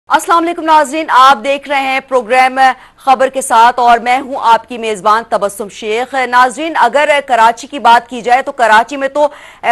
अस्सलाम वालेकुम नाज़रीन, आप देख रहे हैं प्रोग्राम खबर के साथ और मैं हूं आपकी मेज़बान तबस्सुम शेख। नाज़रीन, अगर कराची की बात की जाए तो कराची में तो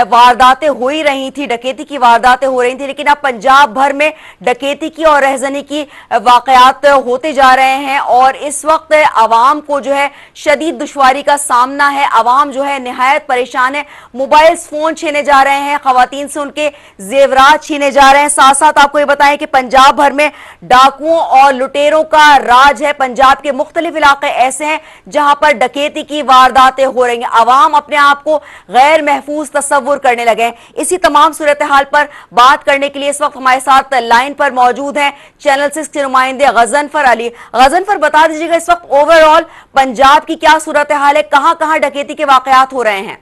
वारदातें हो ही रही थी, डकैती की वारदातें हो रही थी, लेकिन अब पंजाब भर में डकैती की और रहजनी की वाकयात होते जा रहे हैं और इस वक्त आवाम को जो है शदीद दुश्वारी का सामना है। आवाम जो है निहायत परेशान है, मोबाइल फोन छीने जा रहे हैं, खवातीन से उनके जेवरात छीने जा रहे हैं। साथ साथ आपको ये बताएं कि पंजाब भर में डाकुओं और लुटेरों का राज है। पंजाब के मुख्तलिफ इलाके ऐसे हैं जहां पर डकैती की वारदातें हो रही हैं। आवाम अपने आप को गैर महफूज तस्वुर करने लगे हैं। इसी तमाम सूरत हाल पर बात करने के लिए इस वक्त हमारे साथ लाइन पर मौजूद हैं चैनल 6 के नुमाइंदे गजनफर अली। गजनफर, बता दीजिएगा इस वक्त ओवरऑल पंजाब की क्या सूरत हाल है, कहां कहां डकैती के वाकयात हो रहे हैं?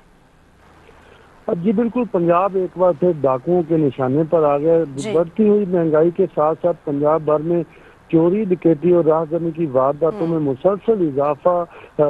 जी बिल्कुल, पंजाब एक बार फिर डाकुओं के निशाने पर आ गया। बढ़ती हुई महंगाई के साथ साथ पंजाब भर में चोरी, डकैती और राहगीरी की वारदातों में मुसलसल इजाफा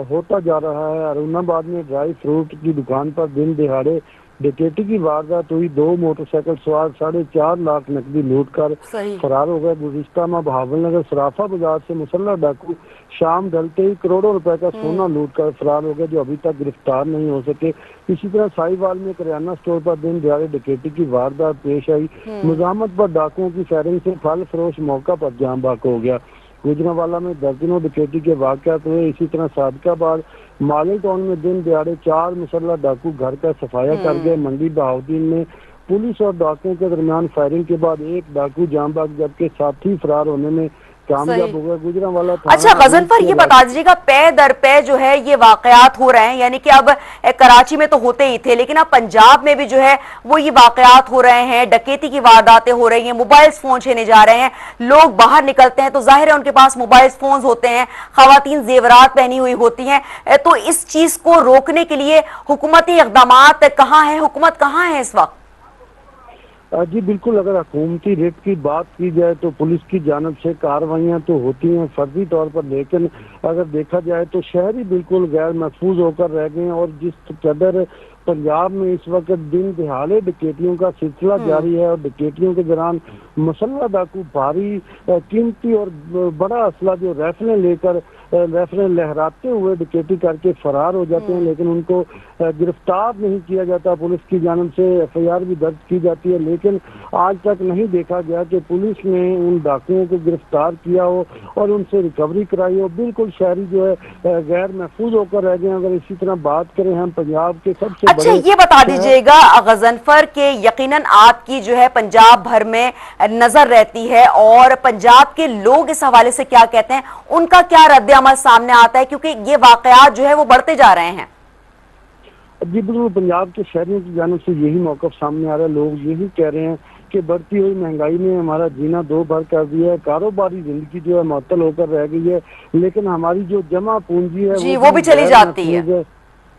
होता जा रहा है। अरुणाबाद में ड्राई फ्रूट की दुकान पर दिन दिहाड़े डकैती की वारदात हुई। 2 मोटरसाइकिल सवार 4.5 लाख नकदी लूट कर फरार हो गए। गुज़िश्ता माह बहावलनगर सराफा बाजार से मुसल्लह डाकू शाम ढलते ही करोड़ों रुपए का सोना लूट कर फरार हो गए, जो अभी तक गिरफ्तार नहीं हो सके। इसी तरह साहिवाल में किराना स्टोर पर दिन दिहाड़े डकैती की वारदात पेश आई। मुजामत पर डाकुओं की फायरिंग से फल फरोश मौका पर जाम बाक हो गया। गुजरांवाला में दर्जनों डकैती के वाकयात हुए। इसी तरह सादकाबाद मालिक टाउन में दिन दिहाड़े 4 मुसल्लह डाकू घर का सफाया कर गए। मंडी बहाउद्दीन में पुलिस और डाकुओं के दरमियान फायरिंग के बाद एक डाकू जाम बाग जबकि साथी फरार होने में कामयाब हो गया। गुजरांवाला। अच्छा गजनफर, ये बता दीजिएगा पे दर पे जो है ये वाकयात हो रहे हैं, यानी कि अब कराची में तो होते ही थे लेकिन अब पंजाब में भी जो है वो ये वाकयात हो रहे हैं, डकैती की वारदातें हो रही हैं, मोबाइल फोन छीने जा रहे हैं। लोग बाहर निकलते हैं तो जाहिर है उनके पास मोबाइल फोन होते हैं, खवातीन जेवरात पहनी हुई होती हैं। तो इस चीज को रोकने के लिए हुकूमती इक़दामात कहाँ है, हुकूमत कहाँ है इस वक्त? जी बिल्कुल, अगर हुकूमती रेट की बात की जाए तो पुलिस की जानब से कार्रवाइयाँ तो होती हैं फर्जी तौर पर, लेकिन अगर देखा जाए तो शहरी बिल्कुल गैर महफूज होकर रह गए हैं। और जिस कदर पंजाब में इस वक्त दिन दिहाड़े डकैतियों का सिलसिला जारी है और डकैतियों के दौरान मुसल्लह डाकू भारी कीमती और बड़ा असला जो राइफलें लहराते हुए डकैती करके फरार हो जाते हैं, लेकिन उनको गिरफ्तार नहीं किया जाता। पुलिस की जानब से FIR भी दर्ज की जाती है, लेकिन आज तक नहीं देखा गया कि पुलिस ने उन डाकुओं को गिरफ्तार किया हो और उनसे रिकवरी कराई हो। बिल्कुल शहरी जो है गैर महफूज होकर रह गए। अगर इसी तरह बात करें हम पंजाब के सबसे अच्छा, ये बता दीजिएगा गजनफर के यकीनन आपकी जो है पंजाब भर में नजर रहती है और पंजाब के लोग इस हवाले से क्या कहते हैं, उनका क्या रद्द-ए-अमल सामने आता है, क्योंकि ये वाकयात जो है वो बढ़ते जा रहे हैं? जी बिल्कुल, पंजाब के शहरियों की जानब से यही मौक़िफ़ सामने आ रहा है। लोग यही कह रहे हैं कि बढ़ती हुई महंगाई ने हमारा जीना दो भर कर दिया है, कारोबारी जिंदगी जो है मुअत्तल होकर रह गई है, लेकिन हमारी जो जमा पूंजी है वो भी चली जाती है,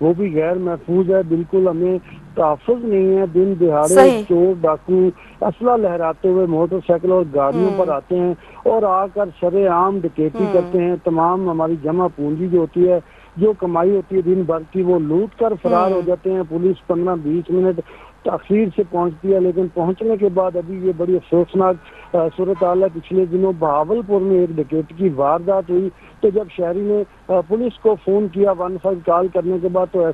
वो भी गैर महफूज है। बिल्कुल हमें तहफ़्फ़ुज़ नहीं है। दिन दिहाड़े चोर डाकू असला लहराते हुए मोटरसाइकिल और गाड़ियों पर आते हैं और आकर शरेआम डकैती करते हैं। तमाम हमारी जमा पूंजी जो होती है, जो कमाई होती है दिन भर की, वो लूट कर फरार हो जाते हैं। पुलिस 15-20 मिनट ताख़ीर से पहुंचती है, लेकिन पहुंचने के बाद अभी ये बड़ी अफसोसनाक सूरत हाल है। पिछले दिनों बहावलपुर में एक डकैती की वारदात हुई, तो जब शहरी ने पुलिस को फोन किया 15 कॉल करने के बाद, तो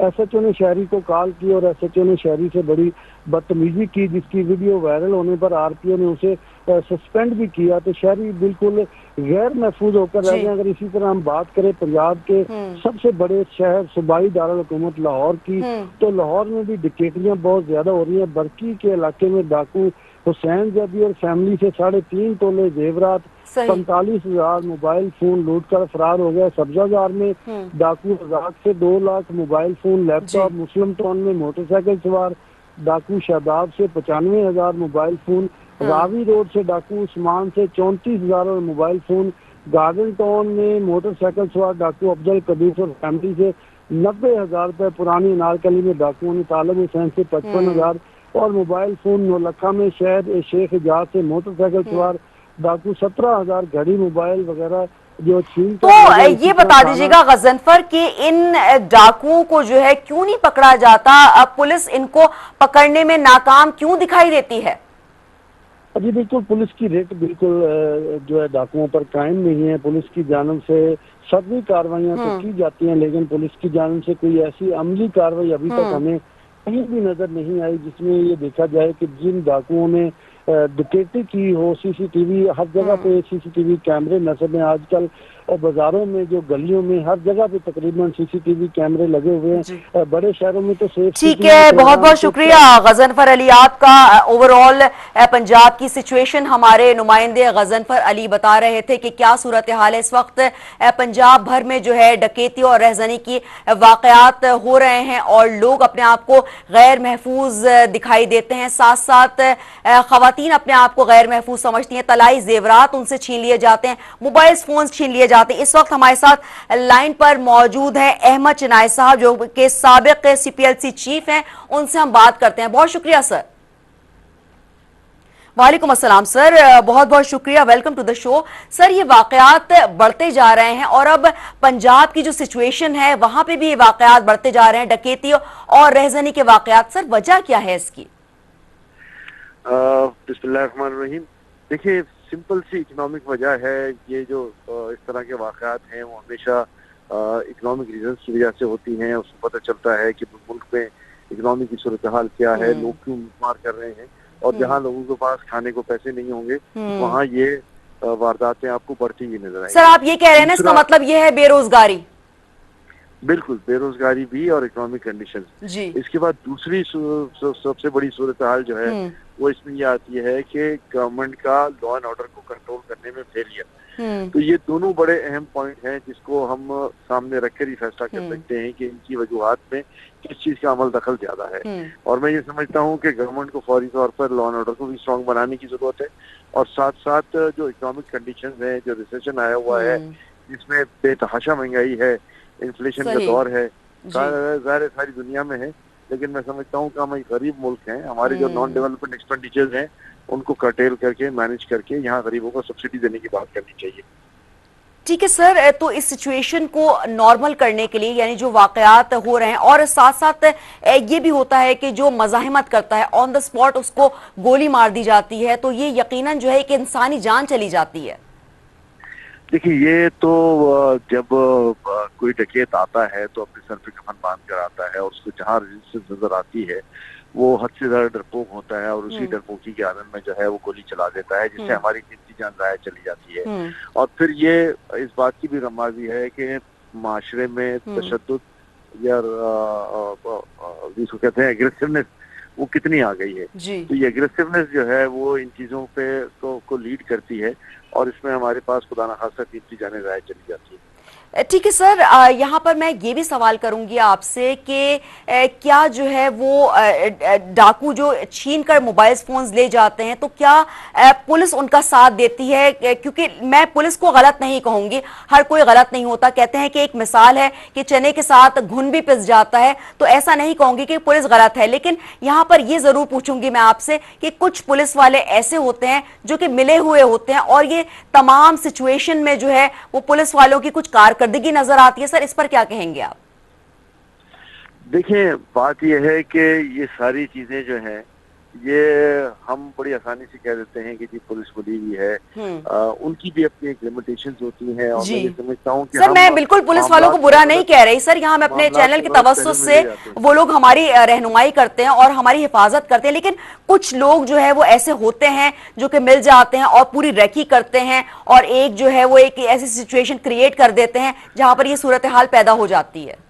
SHO ने शहरी को कॉल की और SHO ने शहरी से बड़ी बदतमीजी की, जिसकी वीडियो वायरल होने पर RPO ने उसे सस्पेंड भी किया। तो शहरी बिल्कुल गैर महफूज होकर रह गए। अगर इसी तरह हम बात करें पंजाब के सबसे बड़े शहर सूबाई दारुल हुकूमत लाहौर की, तो लाहौर में भी डकैतियां बहुत ज्यादा हो रही हैं। बरकी के इलाके में डाकू हुसैन जबी और फैमिली से 3.5 तोले जेवरात, 45,000 मोबाइल फोन लूट कर फरार हो गया। सब्जाजार में डाकू रजाक से 2 लाख मोबाइल फोन, लैपटॉप। मुस्लिम टाउन में मोटरसाइकिल सवार डाकू शादाब से 95,000 मोबाइल फोन। रावी रोड से डाकू उस्मान से 34,000 और मोबाइल फोन। गार्डन टाउन में मोटरसाइकिल सवार डाकू अफजल कबीर और फैमिली से 90,000 रुपए। पुरानी अनारकली में डाकुओं ने तालब हुसैन से 55,000 और मोबाइल फोन। नौलखा में शहर शेख इजाज से मोटरसाइकिल सवार डाकू 17,000 घड़ी मोबाइल वगैरह जो छीन। तो ये बता दीजिएगा गजनफर कि इन डाकुओं को जो है क्यों नहीं पकड़ा जाता, अब पुलिस इनको पकड़ने में नाकाम क्यों दिखाई देती है? जी बिल्कुल, पुलिस की रेट बिल्कुल जो है डाकुओं पर कायम नहीं है। पुलिस की जानिब से सभी कार्रवाइयाँ तो की जाती हैं, लेकिन पुलिस की जानिब से कोई ऐसी अमली कार्रवाई अभी तक हमें कहीं भी नजर नहीं आई जिसमें ये देखा जाए कि जिन डाकुओं ने डकैती की हो। सीसीटीवी हर जगह पे सीसीटीवी कैमरे नजर हैं आजकल, और बाजारों में जो गलियों में हर जगह पे तकरीबन सीसीटीवी कैमरे लगे हुए हैं। बड़े शहरों में तो सेफ ठीक सिटी है, बहुत प्रोग्राम बहुत तो शुक्रिया गजनफर अली आपका। ओवरऑल पंजाब की सिचुएशन हमारे नुमाइंदे गजनफर अली बता रहे थे कि क्या सूरत हाल है इस वक्त पंजाब भर में जो है डकैती और रहजनी की वाकयात हो रहे हैं और लोग अपने आप को गैर महफूज दिखाई देते हैं। साथ साथ खवातीन अपने आप को गैर महफूज समझती हैं, तलाई जेवरात उनसे छीन लिए जाते हैं, मोबाइल फोन छीन लिए जाते हैं। इस वक्त हमारे साथ लाइन पर मौजूद है अहमद चिनाई साहब जो कि साबिक सीपीएलसी चीफ हैं, उनसे हम बात करते हैं। बहुत शुक्रिया सर। वालेकुम अस्सलाम सर, बहुत बहुत शुक्रिया, welcome to the show. Sir, ये वाकयात बढ़ते जा रहे हैं और अब पंजाब की जो सिचुएशन है वहां पे भी ये वाकयात बढ़ते जा रहे हैं, डकैती और रहजनी के वाकयात। सर, वजह क्या है इसकी? बिस्मिल्लाहिर्रहमानिर्रहीम। देखिए, सिंपल सी इकोनॉमिक वजह है। ये जो इस तरह के वाकयात हैं वो हमेशा इकोनॉमिक रीजन की वजह से होती हैं। उसको पता चलता है कि मुल्क में इकोनॉमी की सूरत हाल क्या है, लोग क्यों मार कर रहे हैं, और जहाँ लोगों के पास खाने को पैसे नहीं होंगे वहाँ ये वारदातें आपको बढ़ती हुई नजर आएंगी। सर, आप ये कह रहे हैं ना, इसका मतलब ये है बेरोजगारी? बिल्कुल, बेरोजगारी भी और इकोनॉमिक कंडीशन। इसके बाद दूसरी सबसे बड़ी सूरत हाल जो है वो इसमें ये आती है कि गवर्नमेंट का लॉ एंड ऑर्डर को कंट्रोल करने में फेलियर। तो ये दोनों बड़े अहम पॉइंट हैं जिसको हम सामने रखकर ही फैसला कर सकते हैं कि इनकी वजूहात में किस चीज का अमल दखल ज्यादा है। और मैं ये समझता हूँ कि गवर्नमेंट को फौरी तौर पर लॉ एंड ऑर्डर को भी स्ट्रॉन्ग बनाने की जरूरत है, और साथ साथ जो इकोनॉमिक कंडीशन है, जो रिसेशन आया हुआ है जिसमें बेतहाशा महंगाई है, इन्फ्लेशन का दौर है, ज़ाहिर सारी दुनिया में है, लेकिन मैं समझता हूँ कि हम एक गरीब मुल्क हैं। हमारे जो नॉन डेवलपमेंट एक्सपेंडिचर्स हैं उनको कर्टेल करके मैनेज करके यहाँ गरीबों को सब्सिडी देने की बात करनी चाहिए। ठीक है सर, तो इस सिचुएशन को नॉर्मल करने के लिए, यानी जो वाकयात हो रहे हैं, और साथ साथ ये भी होता है कि जो मज़ाहमत करता है ऑन द स्पॉट उसको गोली मार दी जाती है, तो ये यकीनन जो है कि इंसानी जान चली जाती है। देखिए, ये तो जब कोई डकैत आता है तो अपने सर पे कफन बांध कर आता है और उसको जहाँ रेजिस्टेंस नजर आती है वो हद से ज्यादा डरपोक होता है और उसी डरपोकी के आनंद में जो है वो गोली चला देता है, जिससे हमारी कीमती जान जाया चली जाती है। और फिर ये इस बात की भी रमाजी है कि माशरे में तशद्दुद या जिसको कहते हैं एग्रेसिवनेस वो कितनी आ गई है। तो ये एग्रेसिवनेस जो है वो इन चीजों पे को लीड करती है और इसमें हमारे पास खुदा न खास्ता कीमती जाने जाया चली जाती है। ठीक है सर, यहाँ पर मैं ये भी सवाल करूंगी आपसे कि क्या जो है वो डाकू जो छीन कर मोबाइल फोन्स ले जाते हैं तो क्या पुलिस उनका साथ देती है? क्योंकि मैं पुलिस को गलत नहीं कहूंगी, हर कोई गलत नहीं होता। कहते हैं कि एक मिसाल है कि चने के साथ घुन भी पिस जाता है, तो ऐसा नहीं कहूंगी कि पुलिस गलत है, लेकिन यहाँ पर ये जरूर पूछूंगी मैं आपसे कि कुछ पुलिस वाले ऐसे होते हैं जो कि मिले हुए होते हैं और ये तमाम सिचुएशन में जो है वो पुलिस वालों की कुछ कारकर्दगी नजर आती है। सर, इस पर क्या कहेंगे आप? देखिए, बात यह है कि ये सारी चीजें जो हैं ये हम बड़ी आसानी से कह देते हैं कि जी पुलिस बनी हुई है, उनकी भी अपनी एक लिमिटेशंस होती हैं। और मैं ये समझता हूँ कि सर, मैं बिल्कुल पुलिस वालों को बुरा नहीं कह रही सर, यहाँ हम अपने चैनल के तवज्जुह से वो लोग हमारी रहनुमाई करते हैं और हमारी हिफाजत करते हैं, लेकिन कुछ लोग जो है वो ऐसे होते हैं जो कि मिल जाते हैं और पूरी रेकी करते हैं और एक जो है वो एक ऐसी सिचुएशन क्रिएट कर देते हैं जहां पर ये सूरत हाल पैदा हो जाती है।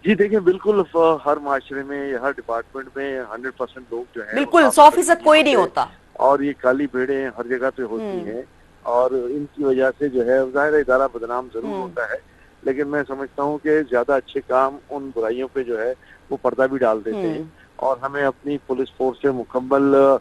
जी देखिए, बिल्कुल हर माशरे में हर डिपार्टमेंट में 100% लोग जो है बिल्कुल 100% कोई नहीं होता, और ये काली भेड़ें हर जगह पे होती हैं और इनकी वजह से जो है जाहिर इदारा बदनाम जरूर होता है, लेकिन मैं समझता हूँ कि ज्यादा अच्छे काम उन बुराइयों पे जो है वो पर्दा भी डाल देते हैं। और हमें अपनी पुलिस फोर्स से मुकम्मल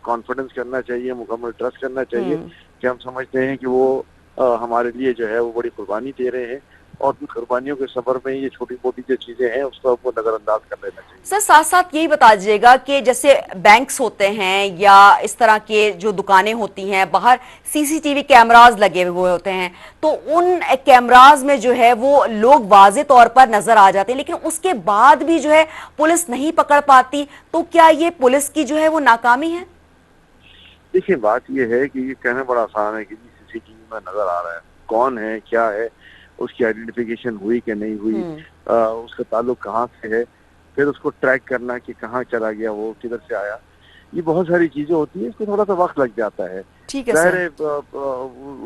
कॉन्फिडेंस करना चाहिए, मुकम्मल ट्रस्ट करना चाहिए कि हम समझते हैं कि वो हमारे लिए जो है वो बड़ी कुर्बानी दे रहे हैं और कुर्बानियों के सफर में ये छोटी मोटी जो चीजें हैं उसको आपको नजरअंदाज कर लेना चाहिए। सर, साथ साथ यही बता दीजिएगा कि जैसे बैंक्स होते हैं या इस तरह के जो दुकानें होती हैं, बाहर सीसीटीवी कैमरास लगे हुए होते हैं, तो उन कैमरास में जो है वो लोग वाज़े तौर पर नजर आ जाते हैं, लेकिन उसके बाद भी जो है पुलिस नहीं पकड़ पाती, तो क्या ये पुलिस की जो है वो नाकामी है? देखिए बात ये है कि ये कहना बड़ा आसान है कि सीसीटीवी में नजर आ रहा है, कौन है क्या है, उसकी आइडेंटिफिकेशन हुई कि नहीं हुई, उसका ताल्लुक कहाँ से है, फिर उसको ट्रैक करना कि कहाँ चला गया, वो किधर से आया, ये बहुत सारी चीजें होती है, इसको थोड़ा सा वक्त लग जाता है। ठीक है सर।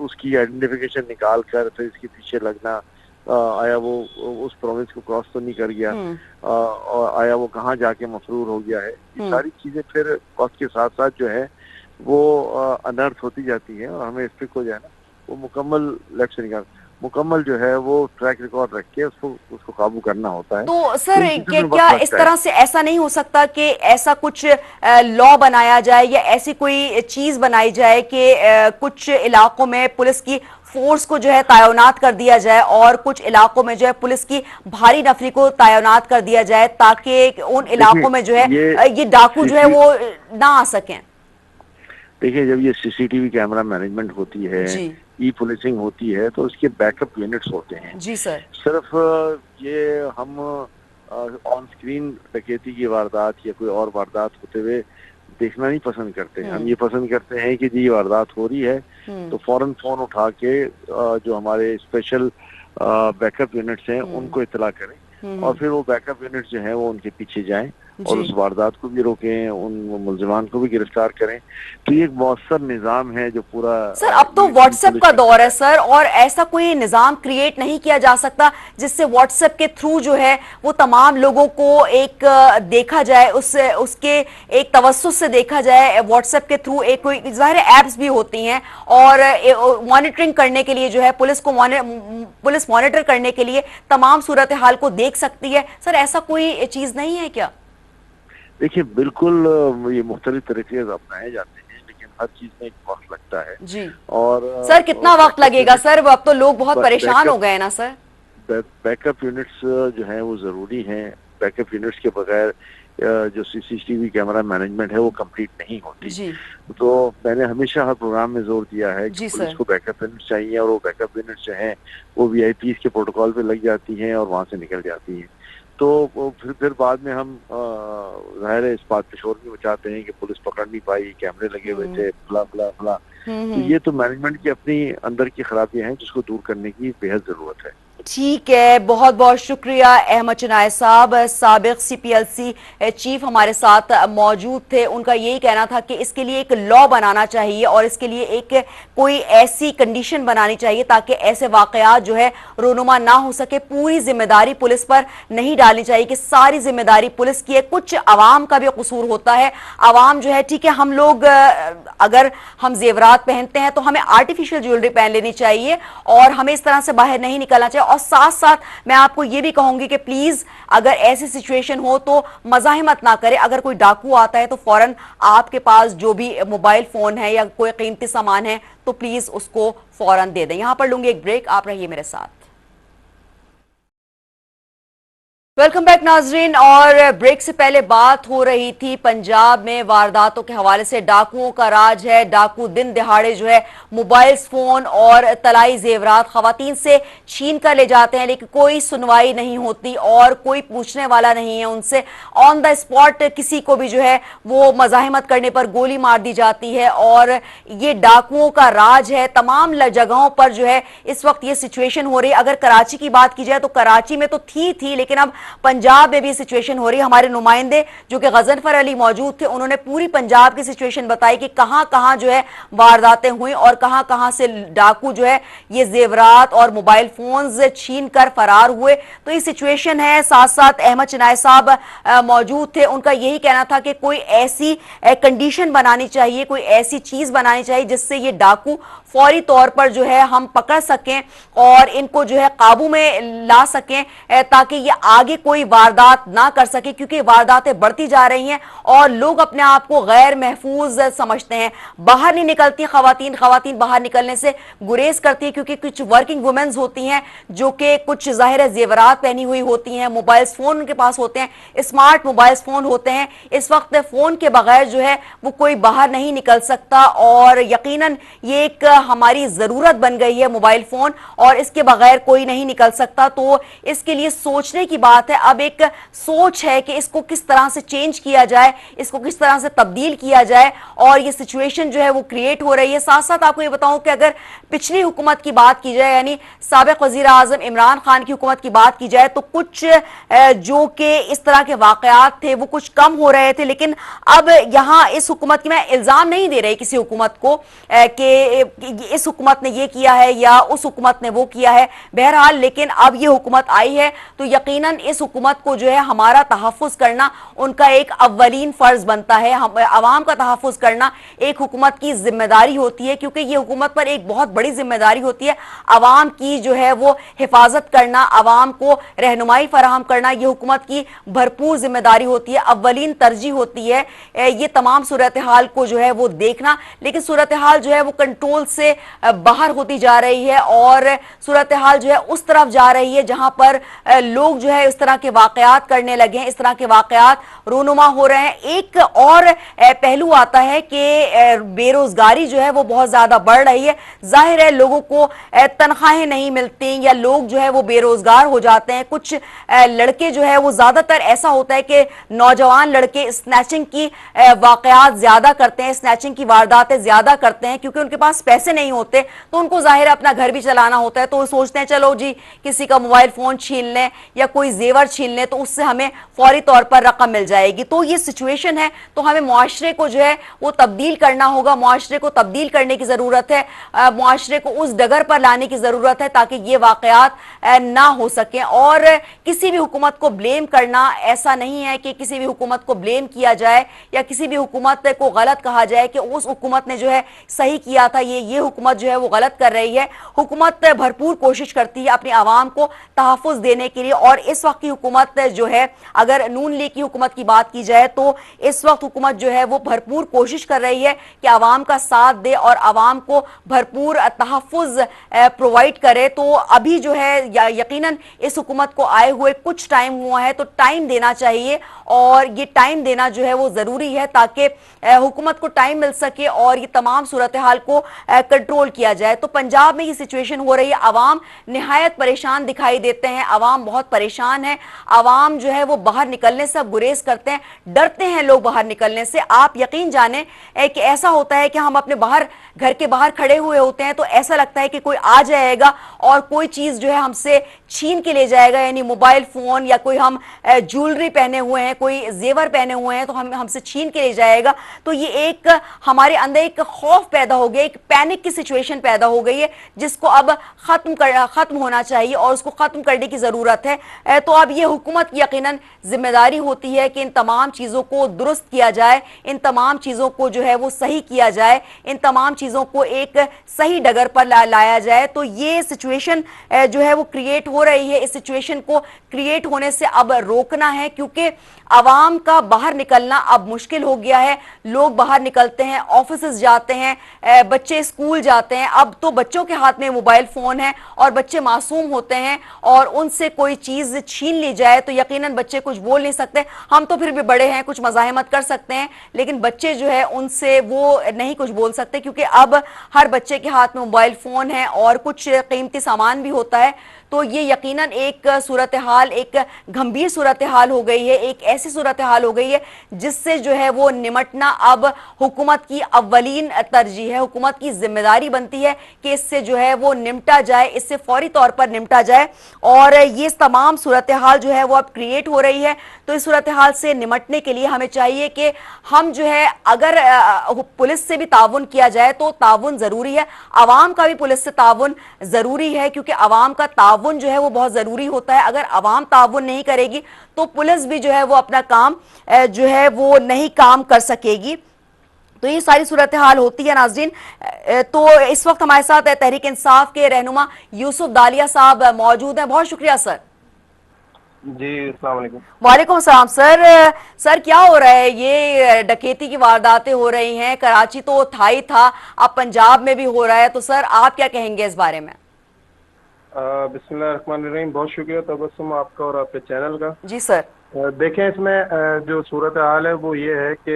उसकी आइडेंटिफिकेशन निकाल कर फिर इसके पीछे लगना, आया वो उस प्रोविंस को क्रॉस तो नहीं कर गया, और आया वो कहाँ जाके मफरूर हो गया है, ये सारी चीजें फिर वक्त के साथ साथ जो है वो अनर्थ होती जाती है, और हमें इस पे को जो है ना वो मुकम्मल जो है वो ट्रैक रिकॉर्ड रख के उसको काबू करना होता है। तो सर क्या इस तरह से ऐसा नहीं हो सकता कि ऐसा कुछ लॉ बनाया जाए या ऐसी कोई चीज बनाई जाए कि कुछ इलाकों में पुलिस की फोर्स को जो है तैनात कर दिया जाए और कुछ इलाकों में जो है पुलिस की भारी नफरी को तैनात कर दिया जाए, ताकि उन इलाकों में जो है ये डाकू जो है वो ना आ सकें? देखिए, जब ये सीसीटीवी कैमरा मैनेजमेंट होती है, ई पुलिसिंग होती है, तो उसके बैकअप यूनिट्स होते हैं। जी सर। सिर्फ ये हम ऑन स्क्रीन डकैती की वारदात या कोई और वारदात होते हुए देखना नहीं पसंद करते। हम ये पसंद करते हैं कि जी ये वारदात हो रही है तो फौरन फोन उठा के जो हमारे स्पेशल बैकअप यूनिट्स हैं उनको इत्तला करें, और फिर वो बैकअप यूनिट्स जो हैं वो उनके पीछे जाएं और उस वारदात को भी रोकें, उन मुलजिमान को भी गिरफ्तार करें। तो ये एक मौसर निजाम है जो पूरा। सर अब तो व्हाट्सएप का दौर है सर, और ऐसा कोई निजाम क्रिएट नहीं किया जा सकता जिससे व्हाट्सएप के थ्रू जो है वो तमाम लोगों को एक देखा जाए, उसके एक तवज्जुह से देखा जाए। व्हाट्सएप के थ्रू एक कोई ज़ाहिर एप्स भी होती हैं और मॉनिटरिंग करने के लिए जो है पुलिस मॉनिटर करने के लिए तमाम सूरत हाल को देख सकती है। सर ऐसा कोई चीज नहीं है क्या? देखिए बिल्कुल, ये मुख्तलिफ तरीके अपनाए जाते हैं, लेकिन हर चीज में एक वक्त लगता है जी। और सर कितना वक्त लगेगा सर? अब तो लोग बहुत परेशान हो गए हैं ना सर। बैकअप यूनिट्स जो हैं वो जरूरी हैं। बैकअप यूनिट्स के बगैर जो सीसीटीवी कैमरा मैनेजमेंट है वो कंप्लीट नहीं होती जी। तो मैंने हमेशा हर प्रोग्राम में जोर दिया है कि पुलिस को बैकअप यूनिट्स चाहिए, और वो बैकअप यूनिट्स जो हैं वो वीआईपीज़ के प्रोटोकॉल पे लग जाती हैं और वहां से निकल जाती हैं। तो फिर बाद में हम जाहिर है इस बात पे शोर भी मचाते हैं कि पुलिस पकड़ नहीं पाई, कैमरे लगे हुए थे, फला फला फला। तो ये तो मैनेजमेंट की अपनी अंदर की खराबियां हैं जिसको दूर करने की बेहद जरूरत है। ठीक है, बहुत बहुत शुक्रिया अहमद चनाय साहब, साबिक सीपीएलसी चीफ हमारे साथ मौजूद थे। उनका यही कहना था कि इसके लिए एक लॉ बनाना चाहिए और इसके लिए एक कोई ऐसी कंडीशन बनानी चाहिए ताकि ऐसे वाकयात जो है रोनुमा ना हो सके। पूरी जिम्मेदारी पुलिस पर नहीं डालनी चाहिए कि सारी जिम्मेदारी पुलिस की है, कुछ आवाम का भी कसूर होता है। आवाम जो है ठीक है, हम लोग अगर हम जेवरात पहनते हैं तो हमें आर्टिफिशियल ज्वेलरी पहन लेनी चाहिए और हमें इस तरह से बाहर नहीं निकलना चाहिए। और साथ साथ मैं आपको यह भी कहूंगी कि प्लीज अगर ऐसी सिचुएशन हो तो मजाहिमत ना करें। अगर कोई डाकू आता है तो फौरन आपके पास जो भी मोबाइल फोन है या कोई कीमती सामान है तो प्लीज उसको फौरन दे दें। यहां पर लूंगी एक ब्रेक, आप रहिए मेरे साथ। वेलकम बैक नाजरीन। और ब्रेक से पहले बात हो रही थी पंजाब में वारदातों के हवाले से। डाकुओं का राज है, डाकू दिन दिहाड़े जो है मोबाइल फोन और तलाई जेवरात खवातीन से छीन कर ले जाते हैं, लेकिन कोई सुनवाई नहीं होती और कोई पूछने वाला नहीं है उनसे। ऑन द स्पॉट किसी को भी जो है वो मजाहिमत करने पर गोली मार दी जाती है और ये डाकुओं का राज है। तमाम जगहों पर जो है इस वक्त ये सिचुएशन हो रही है। अगर कराची की बात की जाए तो कराची में तो थी लेकिन अब पंजाब में भी सिचुएशन हो रही है। हमारे नुमाइंदे जो कि गजनफर अली मौजूद थे उन्होंने पूरी पंजाब की सिचुएशन बताई कि कहां कहां जो है वारदातें हुई और कहां कहां से डाकू जो है ये जेवरात और मोबाइल फोन्स छीन कर फरार हुए। तो ये सिचुएशन है। साथ साथ अहमद चनाय साहब मौजूद थे, उनका यही कहना था कि कोई ऐसी कंडीशन बनानी चाहिए, कोई ऐसी चीज बनानी चाहिए जिससे ये डाकू फौरी तौर पर जो है हम पकड़ सकें और इनको जो है काबू में ला सकें ताकि ये आगे कोई वारदात ना कर सके, क्योंकि वारदातें बढ़ती जा रही हैं और लोग अपने आप को गैर महफूज समझते हैं। बाहर नहीं निकलती खवातीन बाहर निकलने से गुरेज करती है क्योंकि कुछ वर्किंग वुमेन्स होती हैं जो कि कुछ जाहिर जेवरात पहनी हुई होती हैं, मोबाइल फोन उनके पास होते हैं, स्मार्ट मोबाइल फोन होते हैं। इस वक्त फोन के बगैर जो है वो कोई बाहर नहीं निकल सकता और यकीनन ये एक हमारी जरूरत बन गई है मोबाइल फोन, और इसके बगैर कोई नहीं निकल सकता। तो इसके लिए सोचने की बात जरूरत है, अब एक सोच है कि इसको किस तरह से चेंज किया जाए, इसको किस तरह से तब्दील किया जाए, और ये सिचुएशन जो है वो क्रिएट हो रही है। साथ साथ आपको ये बताऊं कि अगर पिछली हुकूमत की बात की जाए, यानी साबिक वजीर आजम इमरान खान की हुकूमत की बात की जाए, तो कुछ जो कि इस तरह के वाकयात थे वो कुछ कम हो रहे थे, लेकिन अब यहाँ इस हुकूमत की, मैं इल्जाम नहीं दे रही किसी हुकूमत को कि इस हुकूमत ने ये किया है या उस हुकूमत ने वो किया है, बहरहाल लेकिन अब ये हुकूमत आई है तो यकीनन इस हुकूमत को जो है हमारा तहफ़्फ़ुज़ करना उनका एक अव्वलीन फर्ज बनता है। हम आवाम का तहफ़्फ़ुज़ करना एक हुकूमत की जिम्मेदारी होती है, क्योंकि ये हुकूमत पर एक बहुत बड़ी जिम्मेदारी होती है आवाम की जो है वो हिफाजत करना, आवाम को रहनुमाई फराहम करना, ये हुकूमत की भरपूर जिम्मेदारी होती है, अव्वलीन तरजीह होती है ये तमाम सूरत हाल को जो है वो देखना। लेकिन सूरत हाल जो है वो कंट्रोल से बाहर होती जा रही है और सूरत हाल जो है उस तरफ जा रही है जहां पर लोग जो है इस तरह के वाकयात करने लगे हैं, इस तरह के वाकयात रोनुमा हो रहे हैं। एक और पहलू आता है कि बेरोजगारी जो है वो बहुत ज्यादा बढ़ रही है। जाहिर है लोगों को तनख्वाहें नहीं मिलती या लोग जो है वो बेरोजगार हो जाते हैं। कुछ लड़के जो है वो ज्यादातर ऐसा होता है कि नौजवान लड़के स्नैचिंग की वाकयात ज्यादा करते हैं, स्नैचिंग की वारदातें ज्यादा करते हैं, क्योंकि उनके पास पैसे नहीं होते तो उनको जाहिर है अपना घर भी चलाना होता है, तो वो सोचते हैं चलो जी किसी का मोबाइल फोन छीन लें या कोई जेवर छीन लें तो उससे हमें फौरी तौर पर रकम मिल जाएगी। तो ये सिचुएशन है, तो हमें मुआशरे को जो है वो तब्दील करना होगा, मुआशरे को तब्दील करने की जरूरत है, मुआशरे को उस डगर पर लाने की जरूरत है ताकि ये वाकयात ना हो सके। और किसी भी हुकूमत को ब्लेम करना, ऐसा नहीं है कि किसी भी हुकूमत को ब्लेम किया जाए या किसी भी हुकूमत को गलत कहा जाए कि उस हुकूमत ने जो है सही किया था, ये हुकूमत जो है वो गलत कर रही है। हुकूमत भरपूर कोशिश करती है अपनी आवाम को तहफ़्फ़ुज़ देने के लिए, और इस वक्त की हुकूमत जो है, अगर नून लीग की हुकूमत की बात की जाए तो इस वक्त हुकूमत जो है वो भरपूर कोशिश कर रही है कि आवाम का साथ दे और आवाम को भरपूर तहफ़्फ़ुज़ प्रोवाइड करे। तो अभी जो है यकीनन इस हुकूमत को आए हुए कुछ टाइम हुआ है, तो टाइम देना चाहिए और ये टाइम देना जो है वो जरूरी है ताकि हुकूमत को टाइम मिल सके और ये तमाम सूरत हाल को कंट्रोल किया जाए। तो पंजाब में ये सिचुएशन हो रही है, आवाम निहायत परेशान दिखाई देते हैं, आवाम बहुत परेशान है, आवाम जो है वो बाहर निकलने से अब गुरेज करते हैं, डरते हैं लोग बाहर निकलने से। आप यकीन जाने कि ऐसा होता है कि हम अपने बाहर, घर के बाहर खड़े हुए होते हैं तो ऐसा लगता है कि कोई आ जाएगा और कोई चीज जो है हमसे छीन के ले जाएगा, यानी मोबाइल फोन या कोई हम ज्वेलरी पहने हुए हैं, कोई जेवर पहने हुए हैं तो हमसे छीन के ले जाएगा। तो ये एक हमारे अंदर एक खौफ पैदा हो गया, एक पैनिक की सिचुएशन पैदा हो गई है जिसको अब खत्म होना चाहिए और उसको खत्म करने की जरूरत है। तो अब ये हुकूमत की यकीनन जिम्मेदारी होती है कि इन तमाम चीजों को दुरुस्त किया जाए, इन तमाम चीजों को जो है वो सही किया जाए, इन तमाम चीजों को एक सही डगर पर लाया जाए। तो ये सिचुएशन जो है वो क्रिएट हो रही है, इस सिचुएशन को क्रिएट होने से अब रोकना है, क्योंकि आवाम का बाहर निकलना अब मुश्किल हो गया है। लोग बाहर निकलते हैं, ऑफिसेज जाते हैं, बच्चे स्कूल जाते हैं, अब तो बच्चों के हाथ में मोबाइल फोन है और बच्चे मासूम होते हैं और उनसे कोई चीज छीन ली जाए तो यकीनन बच्चे कुछ बोल नहीं सकते। हम तो फिर भी बड़े हैं, कुछ मज़ाहमत कर सकते हैं, लेकिन बच्चे जो है उनसे वो नहीं कुछ बोल सकते, क्योंकि अब हर बच्चे के हाथ में मोबाइल फोन है और कुछ कीमती सामान भी होता है। तो ये यकीनन एक सूरत हाल, एक गंभीर सूरत हाल हो गई है, एक ऐसी सूरत हाल हो गई है जिससे जो है वो निमटना अब हुकूमत की अव्वलीन तरजीह है, हुकूमत की जिम्मेदारी बनती है कि इससे जो है वो निमटा जाए, इससे फौरी तौर पर निमटा जाए। और ये तमाम सूरत हाल जो है वो अब क्रिएट हो रही है। तो इस सूरत हाल से निमटने के लिए हमें चाहिए कि हम जो है, अगर पुलिस से भी ताउन किया जाए तो ताउन जरूरी है, आवाम का भी पुलिस से ताउन जरूरी है, क्योंकि आवाम का ताउन जो है वो बहुत जरूरी होता है। अगर आवाम ताउन नहीं करेगी तो पुलिस भी जो है वो अपना काम जो है वो नहीं काम कर सकेगी। तो ये सारी सूरत हाल होती है नाज़रीन। तो इस वक्त हमारे साथ तहरीक इंसाफ के रहनुमा यूसुफ दालिया साहब मौजूद हैं। बहुत शुक्रिया सर। जी, अस्सलाम वालेकुम। वालेकुम सलाम। सर क्या हो रहा है? ये डकैती की वारदातें हो रही हैं, कराची तो था ही था, अब पंजाब में भी हो रहा है, तो सर आप क्या कहेंगे इस बारे में? बिस्मिल्लाहिर्रहमानिर्रहीम। बहुत शुक्रिया तबस्सुम आपका और आपके चैनल का। जी सर। देखें, इसमें जो सूरत हाल है वो ये है कि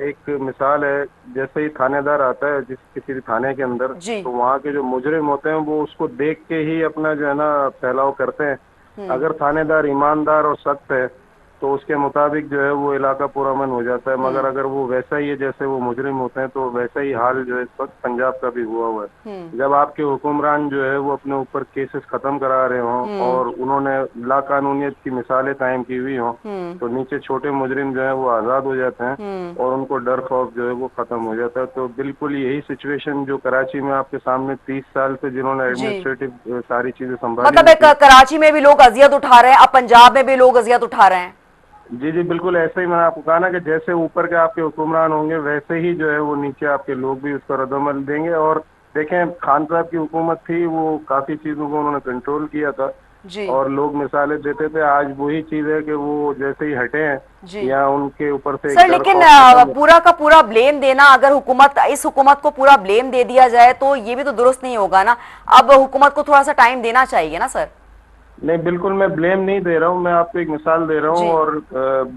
एक मिसाल है, जैसे ही थानेदार आता है किसी भी थाने के अंदर, तो वहाँ के जो मुजरिम होते हैं वो उसको देख के ही अपना जो है ना फैलाव करते हैं अगर थानेदार ईमानदार और सख्त है तो उसके मुताबिक जो है वो इलाका पुरअमन हो जाता है, मगर अगर वो वैसा ही है जैसे वो मुजरिम होते हैं तो वैसा ही हाल जो है इस वक्त पंजाब का भी हुआ है। जब आपके हुक्मरान जो है वो अपने ऊपर केसेस खत्म करा रहे हों और उन्होंने लाकानूनियत की मिसालें कायम की हुई हों तो नीचे छोटे मुजरिम जो है वो आज़ाद हो जाते हैं और उनको डर खौफ जो है वो खत्म हो जाता है। तो बिल्कुल यही सिचुएशन जो कराची में आपके सामने 30 साल से जिन्होंने एडमिनिस्ट्रेटिव सारी चीजें संभाली, मतलब कराची में भी लोग अजियत उठा रहे हैं, अब पंजाब में भी लोग अजियत उठा रहे हैं। जी जी बिल्कुल ऐसे ही मैंने आपको कहा ना कि जैसे ऊपर के आपके हुक्मरान होंगे वैसे ही जो है वो नीचे आपके लोग भी उसका रद्दअमल देंगे। और देखें खान साहब की हुकूमत थी, वो काफी चीजों को उन्होंने कंट्रोल किया था और लोग मिसालें देते थे। आज वही चीज है कि वो जैसे ही हटे हैं या उनके ऊपर से सर, लेकिन पूरा का पूरा ब्लेम देना, अगर इस हुकूमत को पूरा ब्लेम दे दिया जाए तो ये भी तो दुरुस्त नहीं होगा ना। अब हुकूमत को थोड़ा सा टाइम देना चाहिए ना सर। नहीं बिल्कुल मैं ब्लेम नहीं दे रहा हूँ, मैं आपको एक मिसाल दे रहा हूँ और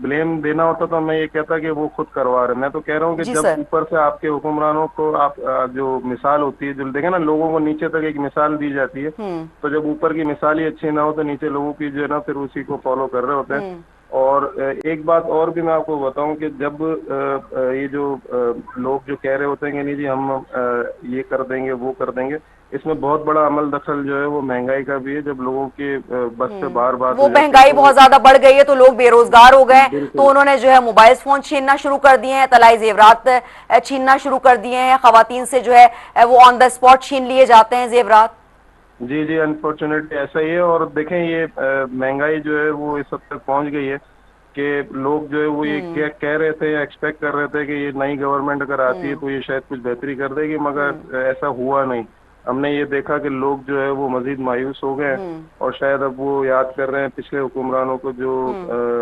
ब्लेम देना होता तो मैं ये कहता कि वो खुद करवा रहे। मैं तो कह रहा हूँ कि जब ऊपर से आपके हुक्मरानों को आप जो मिसाल होती है, जो देखे ना लोगों को नीचे तक एक मिसाल दी जाती है, तो जब ऊपर की मिसाल ही अच्छी ना हो तो नीचे लोगों की जो है ना फिर उसी को फॉलो कर रहे होते हैं। और एक बात और भी मैं आपको बताऊं कि जब ये जो लोग जो कह रहे होते हैं कि नहीं जी हम ये कर देंगे वो कर देंगे, इसमें बहुत बड़ा अमल दखल जो है वो महंगाई का भी है। जब लोगों के बस से बार वो महंगाई बहुत ज्यादा बढ़ गई है तो लोग बेरोजगार हो गए, तो उन्होंने जो है मोबाइल फोन छीनना शुरू कर दिए हैं, तलाई जेवरात छीनना शुरू कर दिए हैं, खवातीन से जो है वो ऑन द स्पॉट छीन लिए जाते हैं जेवरात। जी जी अनफॉर्चुनेटली ऐसा ही है। और देखें ये महंगाई जो है वो इस हद तक पहुंच गई है कि लोग जो है वो ये कह रहे थे या एक्सपेक्ट कर रहे थे कि ये नई गवर्नमेंट अगर आती है तो ये शायद कुछ बेहतरी कर देगी, मगर ऐसा हुआ नहीं। हमने ये देखा कि लोग जो है वो मजीद मायूस हो गए और शायद अब वो याद कर रहे हैं पिछले हुक्मरानों को जो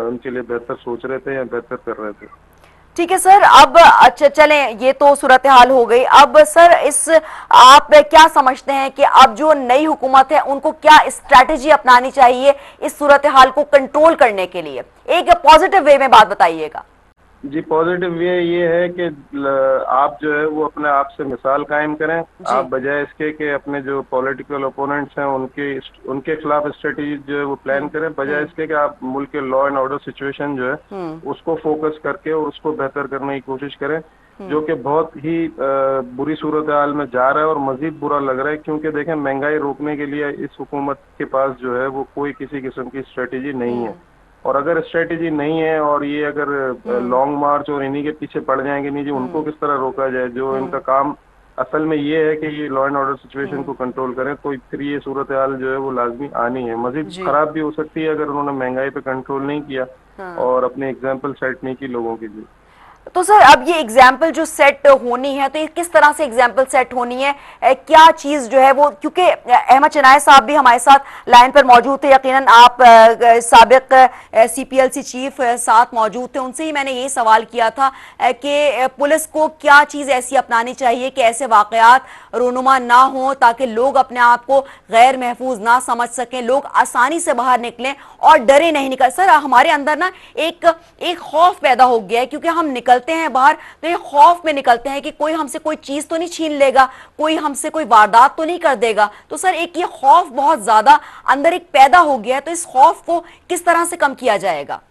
उनके लिए बेहतर सोच रहे थे या बेहतर कर रहे थे। ठीक है सर, अब अच्छा चलें, ये तो सूरत हाल हो गई। अब सर आप क्या समझते हैं कि अब जो नई हुकूमत है उनको क्या स्ट्रैटेजी अपनानी चाहिए इस सूरत हाल को कंट्रोल करने के लिए? एक पॉजिटिव वे में बात बताइएगा। जी पॉजिटिव वे ये है कि आप जो है वो अपने आप से मिसाल कायम करें, आप बजाय इसके कि अपने जो पॉलिटिकल ओपोनेंट्स हैं उनके खिलाफ स्ट्रेटेजी जो है वो प्लान करें, बजाय इसके कि आप मुल्क के लॉ एंड ऑर्डर सिचुएशन जो है उसको फोकस करके और उसको बेहतर करने की कोशिश करें, जो कि बहुत ही बुरी सूरत हाल में जा रहा है और मजीद बुरा लग रहा है। क्योंकि देखें महंगाई रोकने के लिए इस हुकूमत के पास जो है वो कोई किसी किस्म की स्ट्रेटेजी नहीं है। और अगर स्ट्रेटेजी नहीं है और ये अगर लॉन्ग मार्च और इन्हीं के पीछे पड़ जाएंगे नहीं जी उनको किस तरह रोका जाए, जो इनका काम असल में ये है कि ये लॉ एंड ऑर्डर सिचुएशन को कंट्रोल करें, तो फिर ये सूरत हाल जो है वो लाजमी आनी है। मजीद खराब भी हो सकती है अगर उन्होंने महंगाई पे कंट्रोल नहीं किया और अपने एग्जाम्पल सेट नहीं की लोगों की। जी तो सर अब ये एग्जाम्पल जो सेट होनी है तो ये किस तरह से एग्जाम्पल सेट होनी है, क्या चीज जो है वो, क्योंकि अहमद चनाय साहब भी हमारे साथ लाइन पर मौजूद थे, यकीनन आप साबिक CPLC चीफ साथ मौजूद थे, उनसे ही मैंने यही सवाल किया था कि पुलिस को क्या चीज ऐसी अपनानी चाहिए कि ऐसे वाकयात रोनुमा ना हो ताकि लोग अपने आप को गैर महफूज ना समझ सकें, लोग आसानी से बाहर निकलें और डरे नहीं निकल। सर हमारे अंदर ना एक खौफ पैदा हो गया है, क्योंकि हम निकलते हैं बाहर तो ये खौफ में निकलते हैं कि कोई हमसे कोई चीज तो नहीं छीन लेगा, कोई हमसे कोई वारदात तो नहीं कर देगा। तो सर एक ये खौफ बहुत ज्यादा अंदर एक पैदा हो गया है, तो इस खौफ को किस तरह से कम किया जाएगा?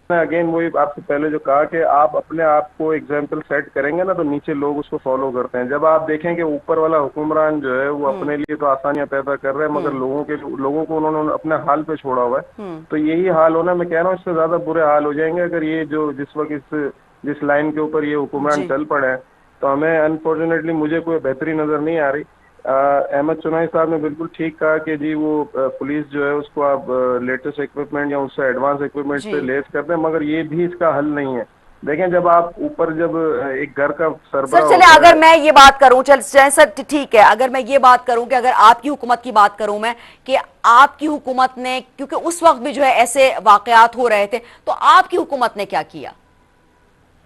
अगेन वही आपसे पहले जो कहा कि आप अपने आप को एग्जाम्पल सेट करेंगे ना तो नीचे लोग उसको फॉलो करते हैं। जब आप देखें कि ऊपर वाला हुक्मरान जो है वो अपने लिए तो आसानियां पैदा कर रहे हैं मगर लोगों को उन्होंने अपने हाल पे छोड़ा हुआ है, तो यही हाल होना, मैं कह रहा हूँ इससे ज्यादा बुरे हाल हो जाएंगे अगर ये जो जिस वक्त जिस लाइन के ऊपर ये हुक्मरान चल पड़े हैं। तो हमें अनफॉर्चुनेटली मुझे कोई बेहतरी नजर नहीं आ रही। अहमद चुनाई साहब ने बिल्कुल ठीक कहा कि जी वो पुलिस जो है उसको आप लेटेस्ट इक्विपमेंट या उससे एडवांस इक्विपमेंट से लेस करते हैं, मगर ये भी इसका हल नहीं है। देखें जब आप ऊपर जब एक घर का सरबराह सर चले अगर मैं ये बात करूं, चल सर ठीक है, अगर मैं ये बात करूं कि अगर आपकी हुकूमत की बात करूं मैं कि आपकी हुकूमत ने, क्योंकि उस वक्त भी जो है ऐसे वाकयात हो रहे थे, तो आपकी हुकूमत ने क्या किया?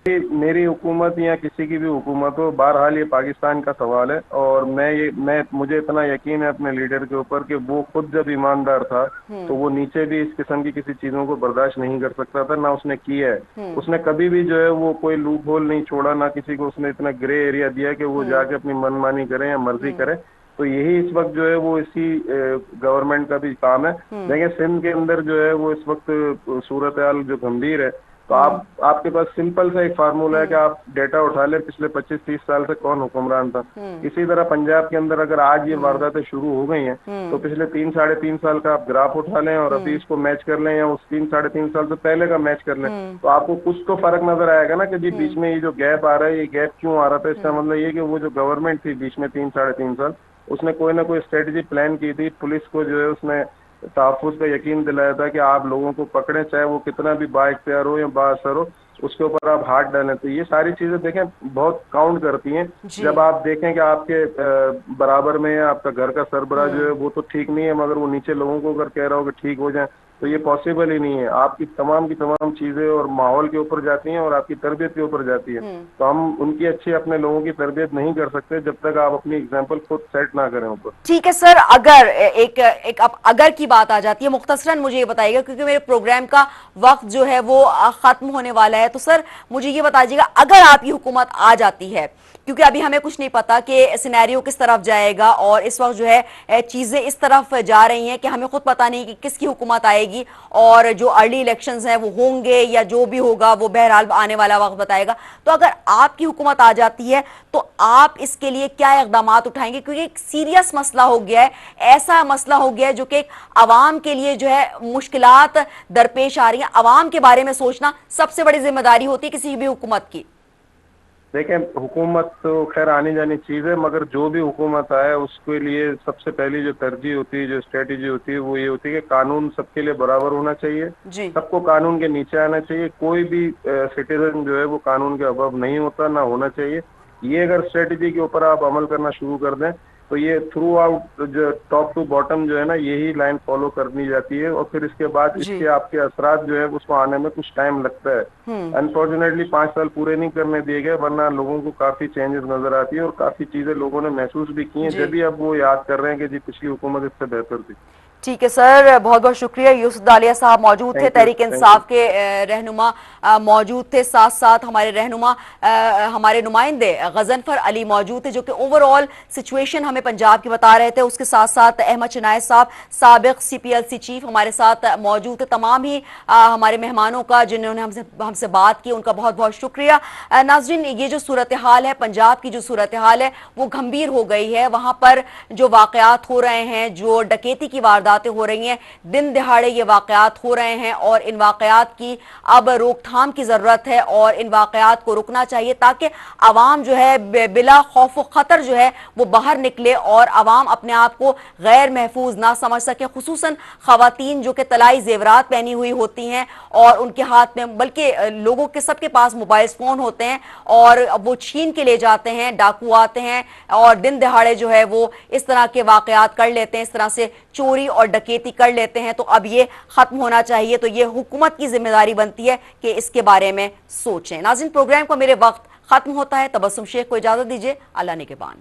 मेरी हुकूमत या किसी की भी हुकूमत हो, बहरहाल ये पाकिस्तान का सवाल है और मुझे इतना यकीन है अपने लीडर के ऊपर कि वो खुद जब ईमानदार था तो वो नीचे भी इस किस्म की किसी चीजों को बर्दाश्त नहीं कर सकता था, ना उसने किया है। उसने कभी भी जो है वो कोई लूप होल नहीं छोड़ा, ना किसी को उसने इतना ग्रे एरिया दिया कि वो जाके अपनी मनमानी करे या मर्जी करे। तो यही इस वक्त जो है वो इसी गवर्नमेंट का भी काम है। देखिए सिंध के अंदर जो है वो इस वक्त सूरत हाल जो गंभीर है, तो आपके पास सिंपल सा एक फार्मूला है कि आप डेटा उठा लें पिछले 25-30 साल से कौन हुक्मरान था। इसी तरह पंजाब के अंदर अगर आज ये वारदातें शुरू हो गई हैं तो पिछले 3-3.5 साल का आप ग्राफ उठा लें और अभी इसको मैच कर लें या उस 3-3.5 साल से पहले का मैच कर लें, तो आपको कुछ तो फर्क नजर आएगा ना कि जी बीच में ये जो गैप आ रहा है, ये गैप क्यों आ रहा था। इसका मतलब ये कि वो जो गवर्नमेंट थी बीच में 3-3.5 साल, उसने कोई ना कोई स्ट्रेटेजी प्लान की थी। पुलिस को जो है उसने तहफ्फुज़ का यकीन दिलाया था कि आप लोगों को पकड़ें, चाहे वो कितना भी बाइख्तियार हो या बाअसर हो, उसके ऊपर आप हाथ डालें। तो ये सारी चीजें देखें बहुत काउंट करती हैं। जब आप देखें कि आपके बराबर में आपका घर का सरबराह जो है वो तो ठीक नहीं है, मगर वो नीचे लोगों को अगर कह रहा हो कि ठीक हो जाए, तो ये पॉसिबल ही नहीं है। आपकी तमाम चीजें और माहौल के ऊपर जाती हैं और आपकी तरबियत के ऊपर जाती है। तो हम उनकी अच्छी अपने लोगों की तरबियत नहीं कर सकते जब तक आप अपनी एग्जाम्पल खुद सेट ना करें ऊपर। ठीक है सर, अगर एक अगर की बात आ जाती है, मुख्तसरन मुझे ये बताइएगा क्योंकि मेरे प्रोग्राम का वक्त जो है वो खत्म होने वाला है। तो सर मुझे ये बताइएगा, अगर आपकी हुकूमत आ जाती है, क्योंकि अभी हमें कुछ नहीं पता कि सिनेरियो किस तरफ जाएगा और इस वक्त जो है चीजें इस तरफ जा रही हैं कि हमें खुद पता नहीं कि किसकी हुकूमत आएगी और जो अर्ली इलेक्शंस हैं वो होंगे या जो भी होगा वो बहरहाल आने वाला वक्त बताएगा। तो अगर आपकी हुकूमत आ जाती है तो आप इसके लिए क्या इकदाम उठाएंगे, क्योंकि एक सीरियस मसला हो गया है, ऐसा मसला हो गया है जो कि आवाम के लिए जो है मुश्किलात दरपेश आ रही हैं। आवाम के बारे में सोचना सबसे बड़ी जिम्मेदारी होती है किसी भी हुकूमत की। देखें हुकूमत तो खैर आनी जानी चीज है, मगर जो भी हुकूमत आए उसके लिए सबसे पहली जो तरजीह होती है, जो स्ट्रेटेजी होती है, वो ये होती है कि कानून सबके लिए बराबर होना चाहिए, सबको कानून के नीचे आना चाहिए। कोई भी सिटीजन जो है वो कानून के अबव नहीं होता, ना होना चाहिए। ये अगर स्ट्रेटेजी के ऊपर आप अमल करना शुरू कर दें तो ये थ्रू आउट जो टॉप टू बॉटम जो है ना, यही लाइन फॉलो करनी जाती है और फिर इसके बाद इसके आपके असरात जो है उसको आने में कुछ टाइम लगता है। अनफॉर्चुनेटली 5 साल पूरे नहीं करने दिए गए, वरना लोगों को काफी चेंजेस नजर आती है और काफी चीजें लोगों ने महसूस भी की हैं, जब भी अब वो याद कर रहे हैं कि जी पिछली हुकूमत इससे बेहतर थी। ठीक है सर, बहुत बहुत शुक्रिया। यूसुफ दालिया साहब मौजूद थे, तहरीक इंसाफ के रहनुमा मौजूद थे, साथ साथ हमारे रहनुमा हमारे नुमाइंदे गजनफर अली मौजूद थे जो कि ओवरऑल सिचुएशन हमें पंजाब की बता रहे थे। उसके साथ साथ अहमद चनाय साहब साबिक CPLC चीफ हमारे साथ मौजूद थे। तमाम ही हमारे मेहमानों का जिन्होंने हमसे बात की उनका बहुत बहुत शुक्रिया। नाज़रीन, ये जो सूरत हाल है, पंजाब की जो सूरत हाल है वो गंभीर हो गई है। वहां पर जो वाकयात हो रहे हैं, जो डकैती की वारदात हो रही हैं, दिन दिहाड़े ये वाकयात हो रहे हैं और इन वाकयात की अब रोकथाम की जरूरत है और इन वाकयात को रुकना चाहिए ताकि आवाम जो है बिला खौफ व खतर जो है वो बाहर निकले और आवाम अपने आप को गैर महफूज ना समझ सके। खुसूसन खवातीन जो कि तलाई जेवरात पहनी हुई होती हैं और उनके हाथ में, बल्कि लोगों के सबके पास मोबाइल फोन होते हैं और वो छीन के ले जाते हैं, डाकू आते हैं और दिन दिहाड़े जो है वो इस तरह के वाकयात कर लेते हैं, इस तरह से चोरी और डकैती कर लेते हैं। तो अब ये खत्म होना चाहिए। तो ये हुकूमत की जिम्मेदारी बनती है कि इसके बारे में सोचें। नाज़रीन, प्रोग्राम का मेरे वक्त खत्म होता है। तबस्सुम शेख को इजाजत दीजिए। अल्लाह निगहबान।